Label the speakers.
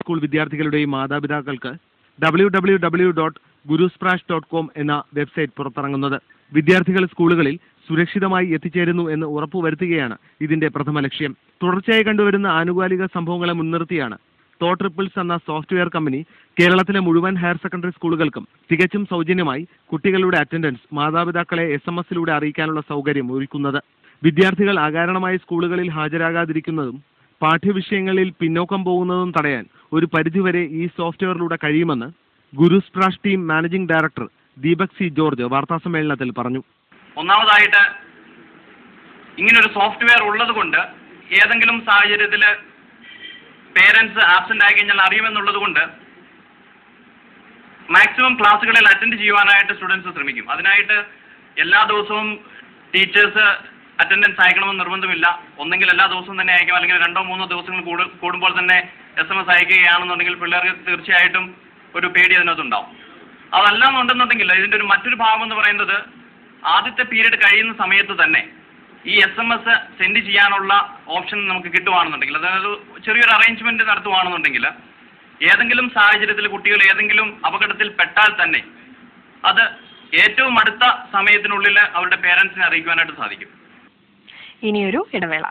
Speaker 1: School വിദ്യാർത്ഥികളുടെയും മാതാപിതാക്കൾക്ക് www.gurusprash.com എന്ന വെബ്സൈറ്റ് പുറത്തിറങ്ങുന്നത്. വിദ്യാർത്ഥികൾ സ്കൂളുകളിൽ സുരക്ഷിതമായി എത്തിച്ചേരുന്നു എന്ന് ഉറപ്പുവരുത്തുകയാണ് ഇതിന്റെ പ്രഥമ ലക്ഷ്യം. തുടർച്ചയായി കണ്ടുവരുന്ന ആനുകാലിക സംഭവങ്ങളെ മുൻനിർത്തിയാണ് തോട്ട് റിപ്പിൾസ് എന്ന സോഫ്റ്റ്വെയർ കമ്പനി കേരളത്തിലെ മുഴുവൻ ഹയർ സെക്കൻഡറി സ്കൂളുകൾക്കും തികച്ചും സൗജന്യമായി കുട്ടികളുടെ അറ്റൻഡൻസ് മാതാപിതാക്കളെ SMS-ലൂടെ അറിയിക്കാനുള്ള സൗകര്യം ഒരുക്കുന്നത്. വിദ്യാർത്ഥികൾ അകാരണമായി സ്കൂളുകളിൽ ഹാജരാകാതിരിക്കുന്നതും പാഠ്യവിഷയങ്ങളിൽ പിന്നോക്കം പോകുന്നതും തടയാൻ ഒരു പരിധിവരെ ഈ സോഫ്റ്റ്വെയറിലൂടെ കഴിയുമെന്ന് ഗുരുസ്പ്രാഷ് team managing director Deepak C George വാർത്താസമ്മേളനത്തിൽ പറഞ്ഞു.
Speaker 2: ഒന്നാമതായിട്ട് ഇങ്ങനൊരു സോഫ്റ്റ്വെയർ ഉള്ളത് കൊണ്ട് ഏതെങ്കിലും സാഹചര്യത്തിൽ പേരൻസ് ആബ്സെന്റ് ആയി കഴിഞ്ഞാൽ അറിയുമെന്നുള്ളത് കൊണ്ട് മാക്സിമം ക്ലാസ്സുകളിൽ അറ്റൻഡ് ചെയ്യുവാനായിട്ട് സ്റ്റുഡൻസ് ശ്രമിക്കും. അതിനായിട്ട് എല്ലാ ദിവസവും ടീച്ചേഴ്സ് അറ്റൻഡൻസ് അയക്കണമെന്ന് നിർബന്ധമില്ല. ഒന്നെങ്കിൽ എല്ലാ ദിവസവും തന്നെ അയക്കും, അല്ലെങ്കിൽ 2-3 ദിവസങ്ങൾ കൂടുമ്പോൾ തന്നെ SMS അയക്കുകയാണെന്നുണ്ടെങ്കിൽ പിള്ളേർക്ക് തീർച്ചയായിട്ടും ഒരു പേടി അതിനകത്തുണ്ടാവും. അതെല്ലാം ഉണ്ടെന്നുണ്ടെങ്കിൽ ഇതിൻ്റെ മറ്റൊരു ഭാഗം എന്ന് പറയുന്നത് ആദ്യത്തെ പീരീഡ് കഴിയുന്ന സമയത്ത് തന്നെ ഈ SMS സെൻഡ് ചെയ്യാനുള്ള ഓപ്ഷൻ നമുക്ക് കിട്ടുവാണെന്നുണ്ടെങ്കിൽ, അതായത് ചെറിയൊരു അറേഞ്ച്മെന്റ് നടത്തുവാണെന്നുണ്ടെങ്കിൽ ഏതെങ്കിലും സാഹചര്യത്തിൽ കുട്ടികൾ ഏതെങ്കിലും അപകടത്തിൽ പെട്ടാൽ തന്നെ അത് ഏറ്റവും അടുത്ത സമയത്തിനുള്ളിൽ അവരുടെ പേരൻസിനെ അറിയിക്കുവാനായിട്ട് സാധിക്കും.
Speaker 3: ഇനിയൊരു ഇടവേള.